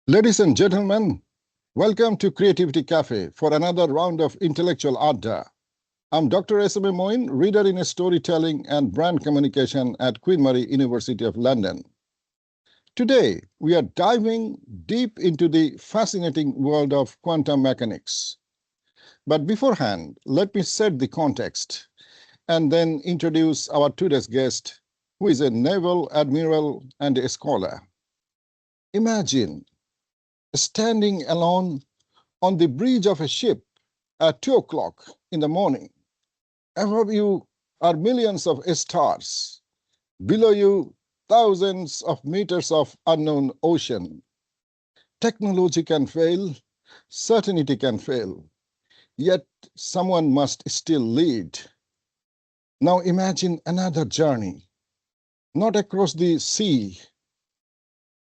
Ladies and gentlemen, welcome to Creativity Café for another round of Intellectual Adda. I'm Dr. S M A Moin, reader in storytelling and brand communication at Queen Mary University of London. Today, we are diving deep into the fascinating world of quantum mechanics. But beforehand, let me set the context and then introduce our today's guest, who is a naval admiral and a scholar. Imagine standing alone on the bridge of a ship at 2 o'clock in the morning. Above you are millions of stars. Below you, thousands of meters of unknown ocean. Technology can fail, certainty can fail, yet someone must still lead. Now imagine another journey, not across the sea,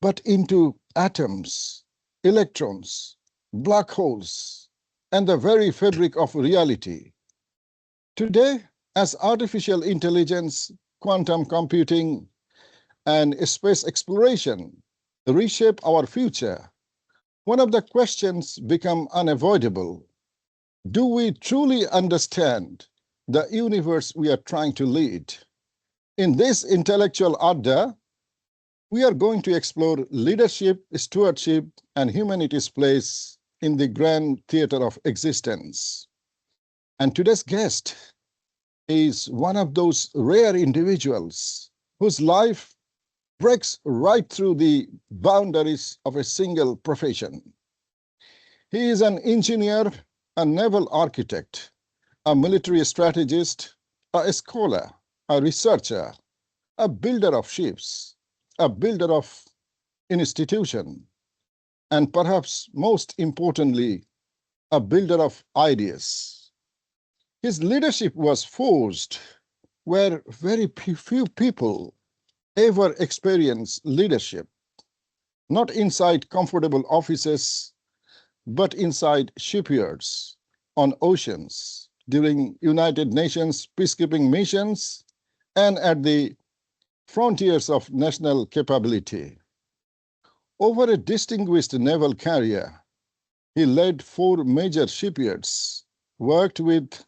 but into atoms, electrons, black holes, and the very fabric of reality. Today, as artificial intelligence, quantum computing, and space exploration reshape our future, one of the questions become unavoidable. Do we truly understand the universe we are trying to lead? In this Intellectual Adda, we are going to explore leadership, stewardship, and humanity's place in the grand theater of existence. And today's guest is one of those rare individuals whose life breaks right through the boundaries of a single profession. He is an engineer, a naval architect, a military strategist, a scholar, a researcher, a builder of ships, a builder of institution, and perhaps most importantly, a builder of ideas. His leadership was forced where very few people ever experience leadership, not inside comfortable offices, but inside shipyards, on oceans, during United Nations peacekeeping missions, and at the frontiers of national capability. Over a distinguished naval career, he led 4 major shipyards, worked with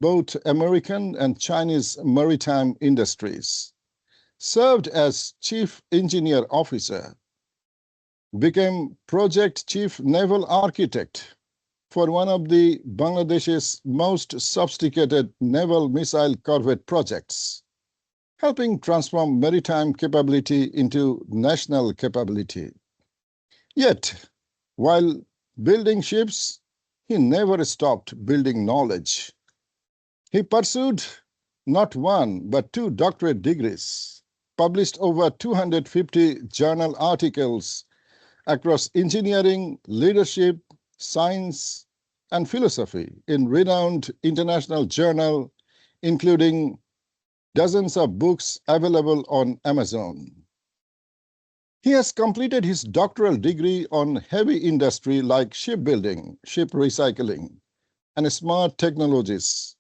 both American and Chinese maritime industries, served as Chief Engineer Officer, became Project Chief Naval Architect for one of the Bangladesh's most sophisticated naval missile corvette projects, helping transform maritime capability into national capability. Yet, while building ships, he never stopped building knowledge. He pursued not 1, but 2 doctorate degrees, published over 250 journal articles across engineering, leadership, science, and philosophy in renowned international journals, including dozens of books available on Amazon. He has completed his doctoral degree on heavy industry like shipbuilding, ship recycling, and smart technologies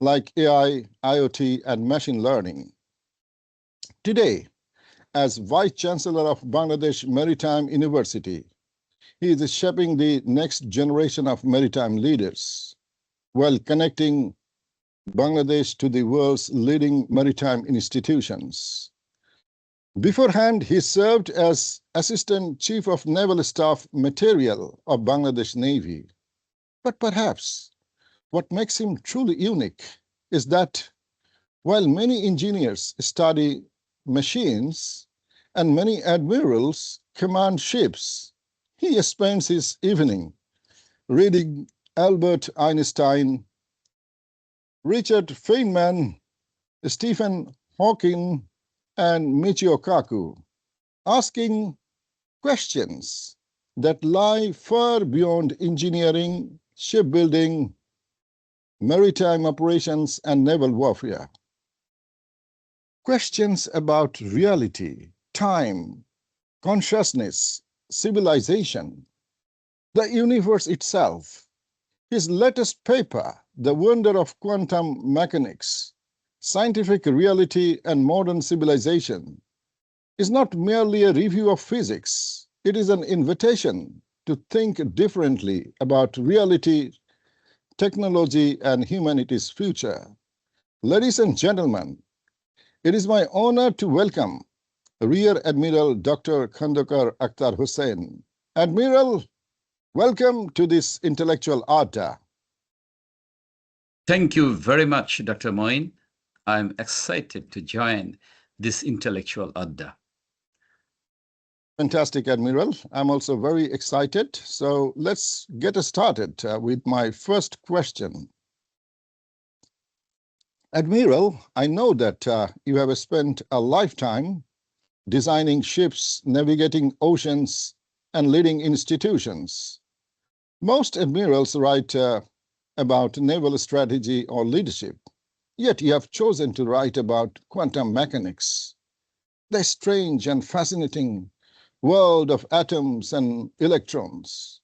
like AI, IoT, and machine learning. Today, as Vice Chancellor of Bangladesh Maritime University, he is shaping the next generation of maritime leaders while connecting Bangladesh to the world's leading maritime institutions. Beforehand, he served as Assistant Chief of Naval Staff Material of Bangladesh Navy. But perhaps what makes him truly unique is that while many engineers study machines and many admirals command ships, he spends his evening reading Albert Einstein, Richard Feynman, Stephen Hawking, and Michio Kaku, asking questions that lie far beyond engineering, shipbuilding, maritime operations, and naval warfare. Questions about reality, time, consciousness, civilization, the universe itself. His latest paper, The Wonder of Quantum Mechanics, Scientific Reality and Modern Civilization, is not merely a review of physics. It is an invitation to think differently about reality, technology, and humanity's future. Ladies and gentlemen, it is my honor to welcome Rear Admiral Dr. Khandakar Akhter Hossain. Admiral, welcome to this Intellectual Adda. Thank you very much, Dr. Moin. I'm excited to join this Intellectual Adda. Fantastic, Admiral. I'm also very excited. So let's get started with my first question. Admiral, I know that you have spent a lifetime designing ships, navigating oceans, and leading institutions. Most admirals write about naval strategy or leadership, yet you have chosen to write about quantum mechanics, the strange and fascinating world of atoms and electrons.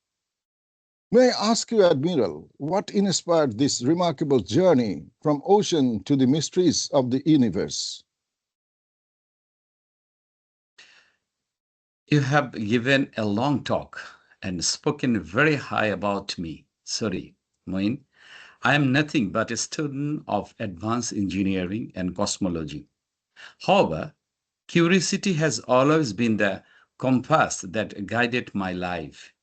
May I ask you, Admiral, what inspired this remarkable journey from ocean to the mysteries of the universe? You have given a long talk and spoken very high about me. Sorry, Moin. I am nothing but a student of advanced engineering and cosmology. However, curiosity has always been the compass that guided my life.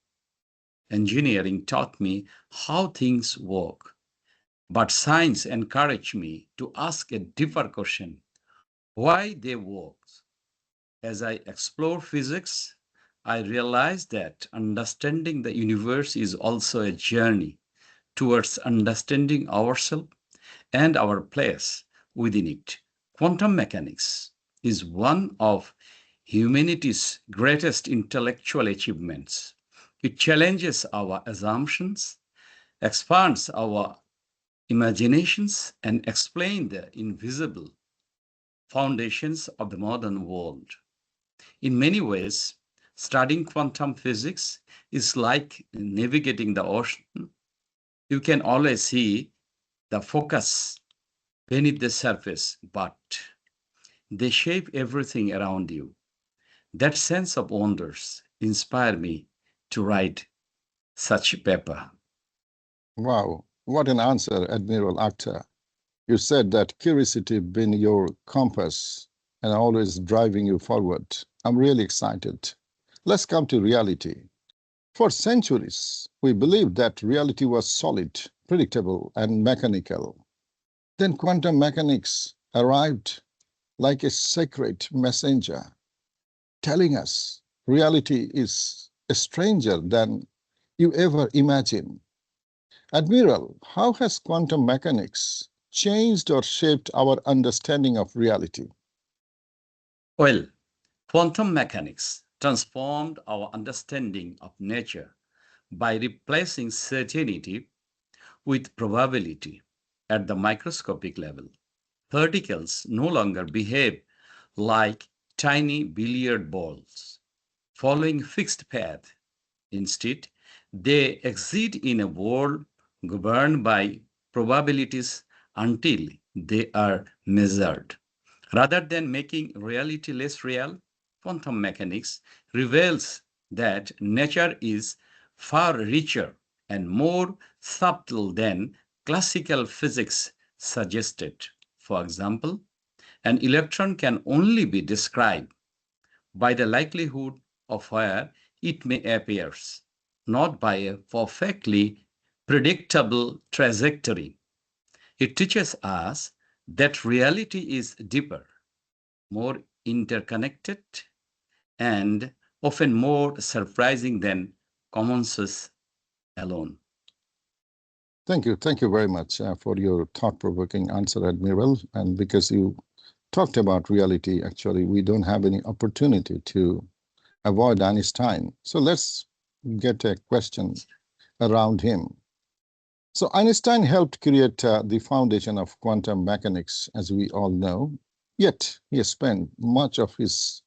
Engineering taught me how things work, but science encouraged me to ask a deeper question: why they work. As I explore physics, I realize that understanding the universe is also a journey towards understanding ourselves and our place within it. Quantum mechanics is one of humanity's greatest intellectual achievements. It challenges our assumptions, expands our imaginations, and explains the invisible foundations of the modern world. In many ways, studying quantum physics is like navigating the ocean. You can always see the focus beneath the surface, but they shape everything around you. That sense of wonders inspired me to write such a paper. Wow, what an answer, Admiral Akhter. You said that curiosity been your compass and always driving you forward. I'm really excited. Let's come to reality. For centuries, we believed that reality was solid, predictable, and mechanical. Then quantum mechanics arrived like a sacred messenger, telling us reality is stranger than you ever imagined. Admiral, how has quantum mechanics changed or shaped our understanding of reality? Well, quantum mechanics transformed our understanding of nature by replacing certainty with probability at the microscopic level. Particles no longer behave like tiny billiard balls, following fixed path. Instead, they exist in a world governed by probabilities until they are measured. Rather than making reality less real, quantum mechanics reveals that nature is far richer and more subtle than classical physics suggested. For example, an electron can only be described by the likelihood of where it may appear, not by a perfectly predictable trajectory. It teaches us that reality is deeper, more interconnected, and often more surprising than common sense alone. Thank you very much for your thought-provoking answer, Admiral. And because you talked about reality, actually, we don't have any opportunity to avoid Einstein. So let's get a question around him. So Einstein helped create the foundation of quantum mechanics, as we all know. Yet he spent much of his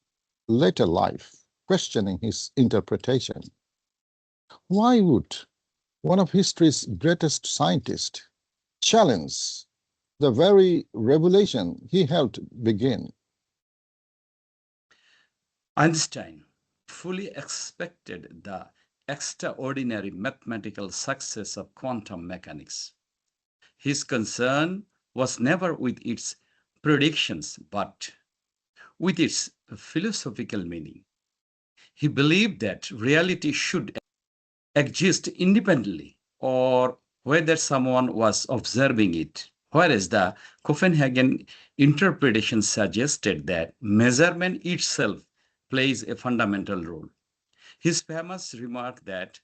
later life questioning his interpretation. Why would one of history's greatest scientists challenge the very revelation he helped begin? Einstein fully expected the extraordinary mathematical success of quantum mechanics. His concern was never with its predictions, but with its philosophical meaning. He believed that reality should exist independently or whether someone was observing it, whereas the Copenhagen interpretation suggested that measurement itself plays a fundamental role. His famous remark that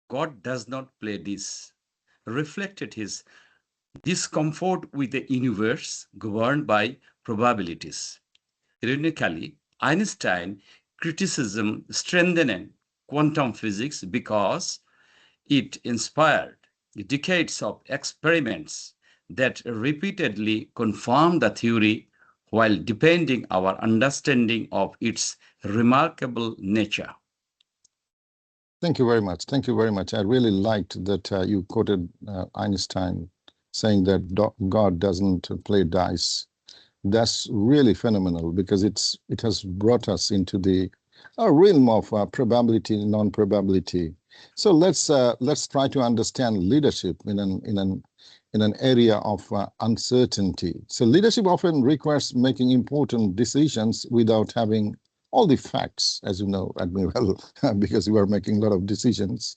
God does not play this reflected his discomfort with a universe governed by probabilities. Ironically, Einstein criticism strengthened quantum physics because it inspired decades of experiments that repeatedly confirmed the theory while deepening our understanding of its remarkable nature. Thank you very much. Thank you very much. I really liked that you quoted Einstein saying that God doesn't play dice. That's really phenomenal because it has brought us into the realm of probability, non-probability. So let's try to understand leadership in an area of uncertainty. So leadership often requires making important decisions without having all the facts, as you know, Admiral, because you are making a lot of decisions.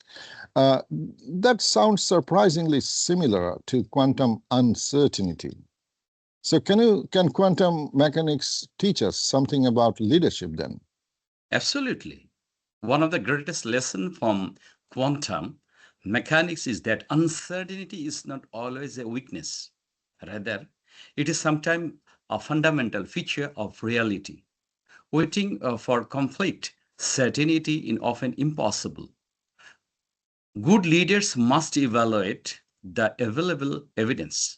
That sounds surprisingly similar to quantum uncertainty. So can quantum mechanics teach us something about leadership then? Absolutely. One of the greatest lessons from quantum mechanics is that uncertainty is not always a weakness. Rather, it is sometimes a fundamental feature of reality. Waiting for complete certainty is often impossible. Good leaders must evaluate the available evidence,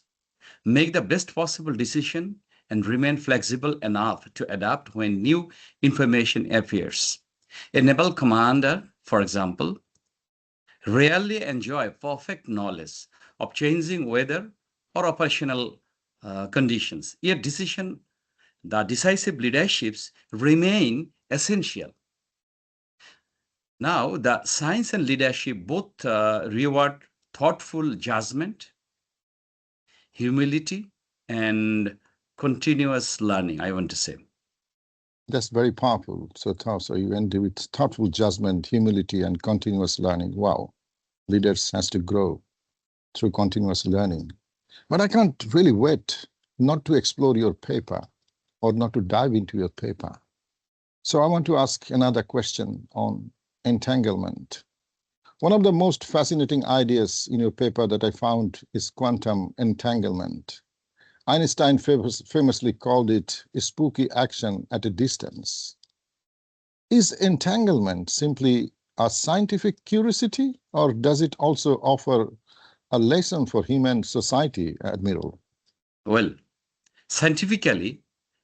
make the best possible decision, and remain flexible enough to adapt when new information appears. A naval commander, for example, rarely enjoy perfect knowledge of changing weather or operational conditions. Yet the decisive leaderships remain essential. Now, the science and leadership both reward thoughtful judgment, humility, and continuous learning, I want to say. That's very powerful. So you end with thoughtful judgment, humility, and continuous learning. Wow, leaders has to grow through continuous learning. But I can't really wait not to explore your paper or not to dive into your paper. So I want to ask another question on entanglement. One of the most fascinating ideas in your paper that I found is quantum entanglement. Einstein famously called it spooky action at a distance. Is entanglement simply a scientific curiosity, or does it also offer a lesson for human society, Admiral? Well, scientifically,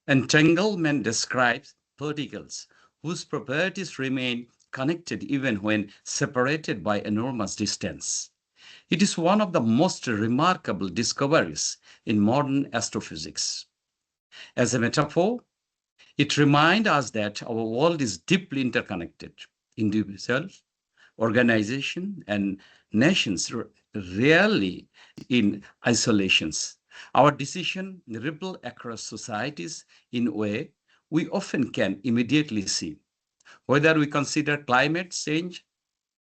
entanglement describes particles whose properties remain connected even when separated by enormous distance. It is one of the most remarkable discoveries in modern astrophysics. As a metaphor, it reminds us that our world is deeply interconnected. Individuals, organizations, and nations rarely in isolations. Our decisions ripple across societies in a way we often can immediately see. Whether we consider climate change,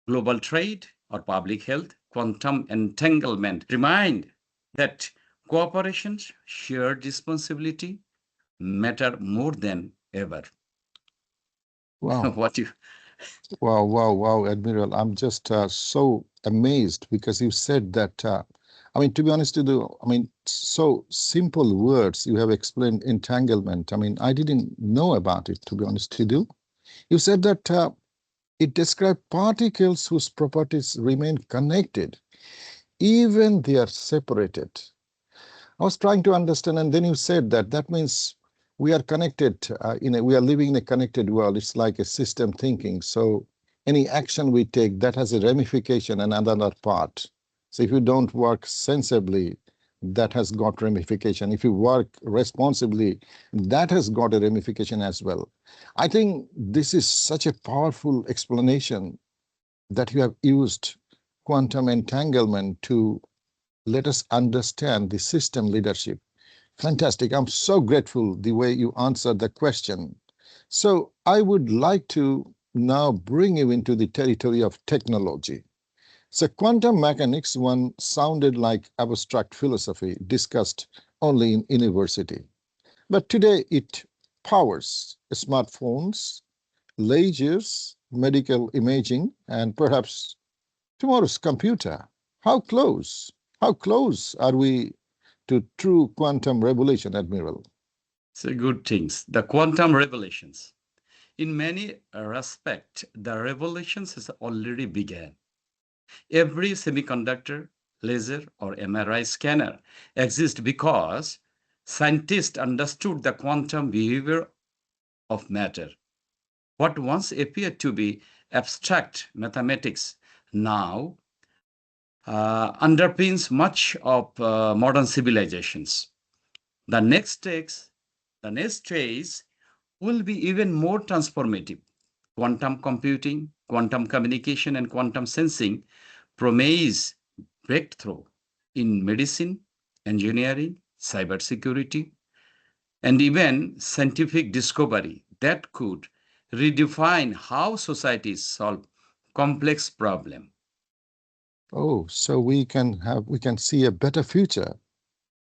global trade, or public health, quantum entanglement remind that cooperation, shared responsibility matter more than ever. Wow. What you Wow, wow, wow, Admiral. I'm just so amazed because you said that. I mean, to be honest with you, I mean, so simple words you have explained entanglement. I mean, I didn't know about it, to be honest with you. You said that it describes particles whose properties remain connected, even they are separated. I was trying to understand, and then you said that that means we are connected. We are living in a connected world. It's like a system thinking. So any action we take that has a ramification in another part. So if you don't work sensibly, that has got ramification. If you work responsibly, that has got a ramification as well. I think this is such a powerful explanation that you have used quantum entanglement to let us understand the system leadership. Fantastic. I'm so grateful the way you answered the question. So I would like to now bring you into the territory of technology. So quantum mechanics one sounded like abstract philosophy discussed only in university. But today it powers smartphones, lasers, medical imaging, and perhaps tomorrow's computer. How close? How close are we to true quantum revolution, Admiral? So good things. The quantum revelations. In many respects, the revolutions has already begun. Every semiconductor, laser, or MRI scanner exists because scientists understood the quantum behavior of matter. What once appeared to be abstract mathematics now underpins much of modern civilizations. The the next phase will be even more transformative. Quantum computing, quantum communication, and quantum sensing promise breakthrough in medicine, engineering, cybersecurity, and even scientific discovery that could redefine how societies solve complex problems. Oh, so we can see a better future,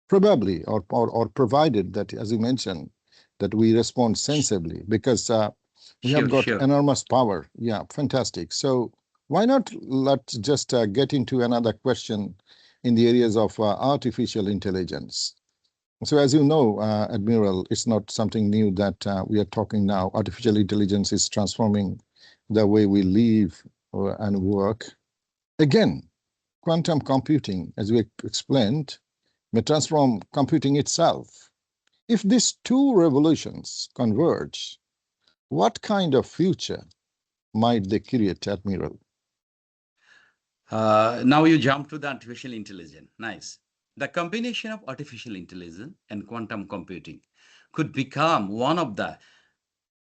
probably, or provided that, as you mentioned, that we respond sensibly, because we have Sure, got sure. enormous power. Yeah, fantastic. So why not let's just get into another question in the areas of artificial intelligence. So as you know, Admiral, it's not something new that we are talking now. Artificial intelligence is transforming the way we live and work. Again, quantum computing, as we explained, may transform computing itself. If these two revolutions converge, what kind of future might they create, Admiral? Now you jump to the artificial intelligence. Nice. The combination of artificial intelligence and quantum computing could become one of the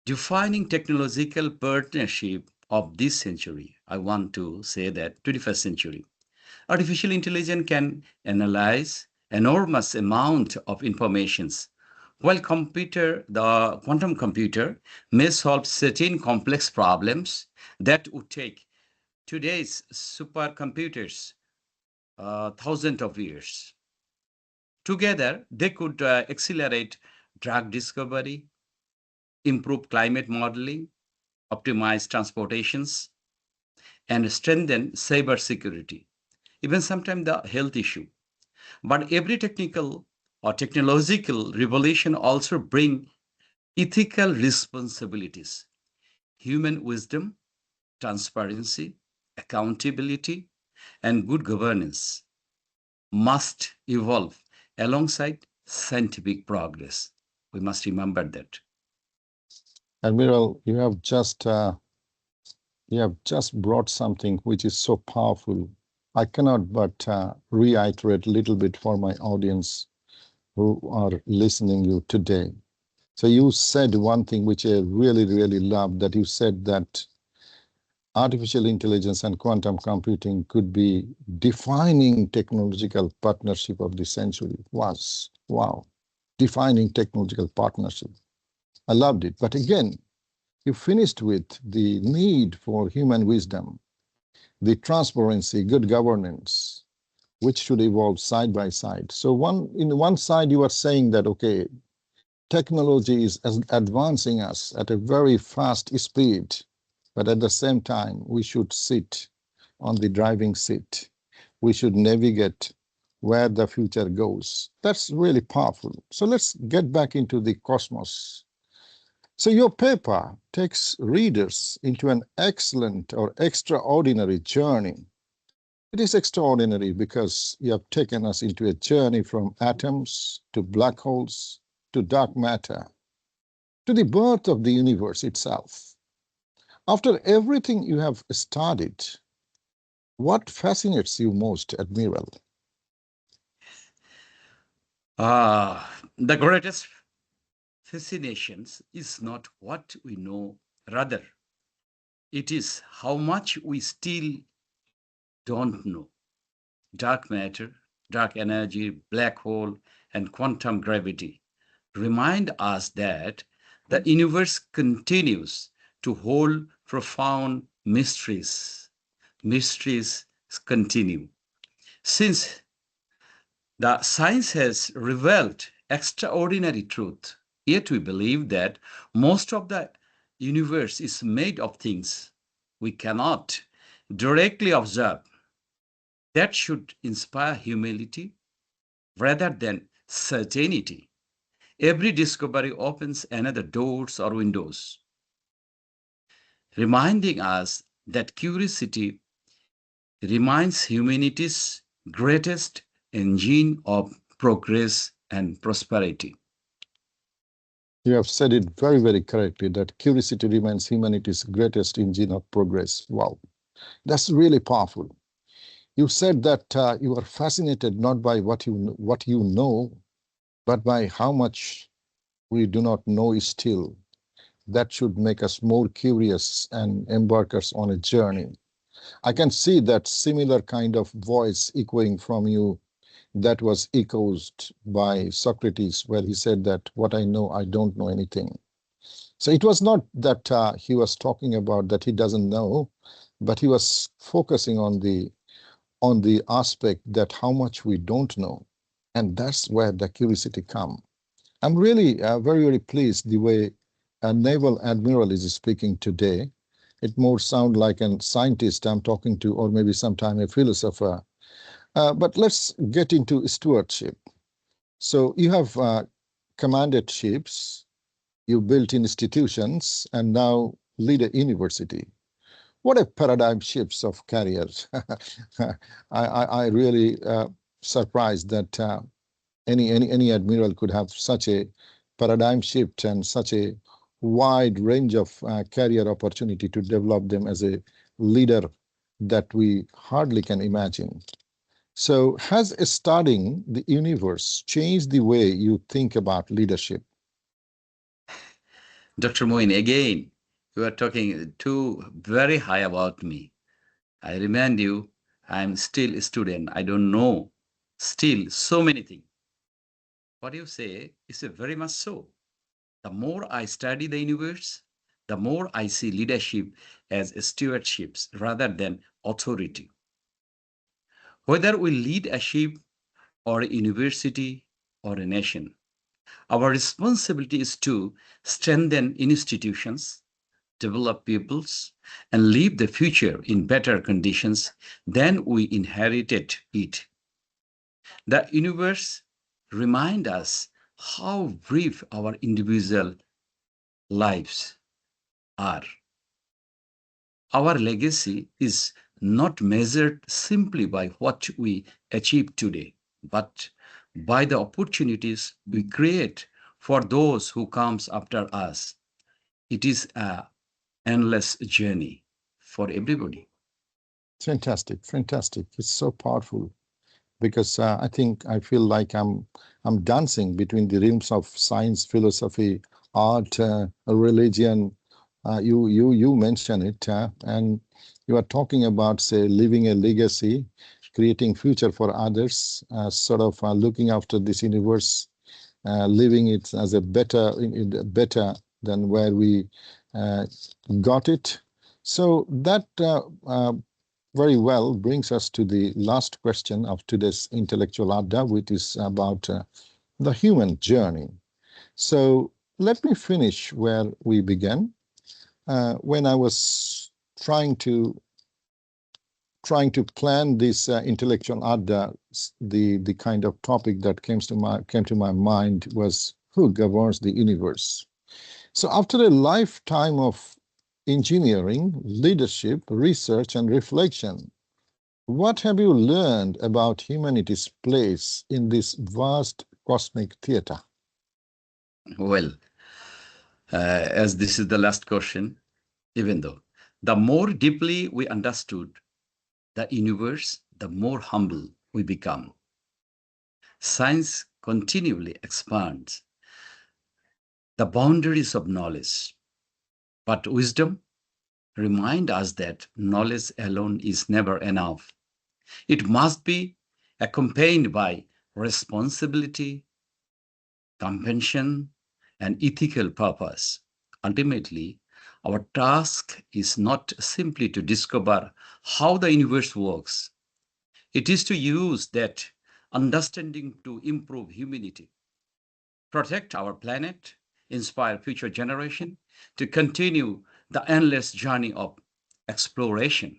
defining technological partnership of this century. I want to say that 21st century. Artificial intelligence can analyze enormous amount of informations, while the quantum computer may solve certain complex problems that would take today's supercomputers thousands of years. Together, they could accelerate drug discovery, improve climate modeling, optimize transportations, and strengthen cybersecurity, even sometimes the health issue. But every technical or technological revolution also bring ethical responsibilities, human wisdom, transparency, accountability, and good governance must evolve alongside scientific progress. We must remember that. Admiral, you have just brought something which is so powerful. I cannot but reiterate a little bit for my audience who are listening you today. So you said one thing which I really, really love, that you said that artificial intelligence and quantum computing could be defining technological partnership of the century. Was wow, defining technological partnership. I loved it. But again, you finished with the need for human wisdom, the transparency, good governance, which should evolve side by side. So one side you are saying that, okay, technology is advancing us at a very fast speed, but at the same time, we should sit on the driving seat. We should navigate where the future goes. That's really powerful. So let's get back into the cosmos. So your paper takes readers into an excellent or extraordinary journey. It is extraordinary because you have taken us into a journey from atoms to black holes to dark matter to the birth of the universe itself. After everything you have studied, what fascinates you most, Admiral? The greatest fascination is not what we know, rather, it is how much we still don't know. Dark matter, dark energy, black hole, and quantum gravity remind us that the universe continues to hold profound mysteries. Mysteries continue. Since the science has revealed extraordinary truth, yet we believe that most of the universe is made of things we cannot directly observe. That should inspire humility rather than certainty. Every discovery opens another doors or windows, reminding us that curiosity remains humanity's greatest engine of progress and prosperity. You have said it very, very correctly that curiosity remains humanity's greatest engine of progress. Wow, that's really powerful. You said that you are fascinated not by what you know, but by how much we do not know still. That should make us more curious and embark us on a journey. I can see that similar kind of voice echoing from you that was echoed by Socrates, where he said that what I know, I don't know anything. So it was not that he was talking about that he doesn't know, but he was focusing on the aspect that how much we don't know, and that's where the curiosity come. I'm really very, very pleased the way a naval admiral is speaking today. It more sound like a scientist I'm talking to, or maybe sometime a philosopher. But let's get into stewardship. So you have commanded ships, you built institutions, and now lead a university. What a paradigm shifts of careers. I really surprised that any admiral could have such a paradigm shift and such a wide range of career opportunity to develop them as a leader that we hardly can imagine. So has studying the universe changed the way you think about leadership? Dr. Moin, again, you are talking too very high about me. I remind you, I'm still a student. I don't know still so many things. What you say is a very much so. The more I study the universe, the more I see leadership as stewardships rather than authority. Whether we lead a ship or a university or a nation, our responsibility is to strengthen institutions, develop peoples, and leave the future in better conditions than we inherited it. The universe reminds us how brief our individual lives are. Our legacy is not measured simply by what we achieve today, but by the opportunities we create for those who comes after us. It is a endless journey for everybody. Fantastic, fantastic. It's so powerful because I feel like I'm dancing between the realms of science, philosophy, art, religion. You mention it, and you are talking about say leaving a legacy, creating future for others, sort of looking after this universe, leaving it as a better than where we uh, got it. So that very well brings us to the last question of today's Intellectual Adda, which is about the human journey. So let me finish where we began. When I was trying to plan this Intellectual Adda, the kind of topic that came to my mind was who governs the universe. So after a lifetime of engineering, leadership, research, and reflection, what have you learned about humanity's place in this vast cosmic theater? Well, as this is the last question, even though the more deeply we understood the universe, the more humble we become. Science continually expands the boundaries of knowledge. But wisdom reminds us that knowledge alone is never enough. It must be accompanied by responsibility, compassion, and ethical purpose. Ultimately, our task is not simply to discover how the universe works. It is to use that understanding to improve humanity, protect our planet, inspire future generations to continue the endless journey of exploration.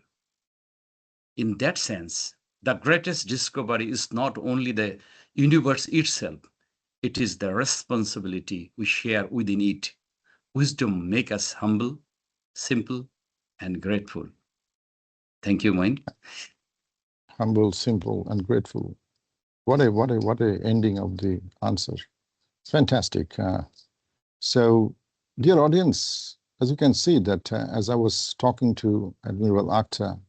In that sense, the greatest discovery is not only the universe itself, it is the responsibility we share within it. Wisdom makes us humble, simple, and grateful. Thank you, Moin. Humble, simple, and grateful. What a ending of the answer. Fantastic. So, dear audience, as you can see that as I was talking to Admiral Akhter,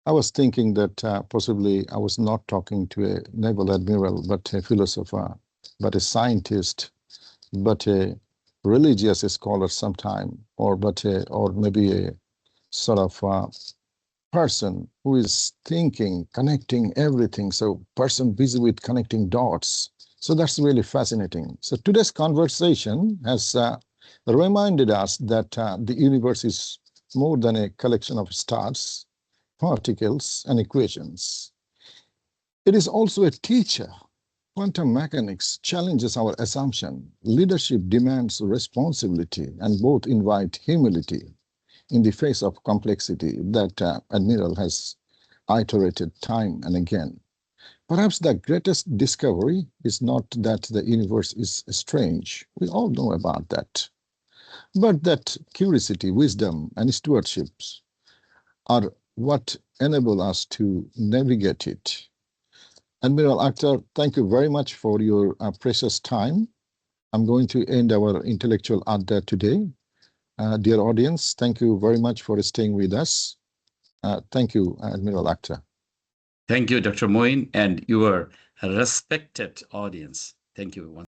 I was thinking that possibly I was not talking to a naval admiral, but a philosopher, but a scientist, but a religious scholar sometime, or maybe a sort of person who is thinking, connecting everything. So person busy with connecting dots. So that's really fascinating. So today's conversation has reminded us that the universe is more than a collection of stars, particles, and equations. It is also a teacher. Quantum mechanics challenges our assumption. Leadership demands responsibility, and both invite humility in the face of complexity that Admiral has iterated time and again. Perhaps the greatest discovery is not that the universe is strange. We all know about that. But that curiosity, wisdom, and stewardships are what enable us to navigate it. Admiral Akhter, thank you very much for your precious time. I'm going to end our Intellectual Adda today. Dear audience, thank you very much for staying with us. Thank you, Admiral Akhter. Thank you, Dr. Moin, and your respected audience. Thank you once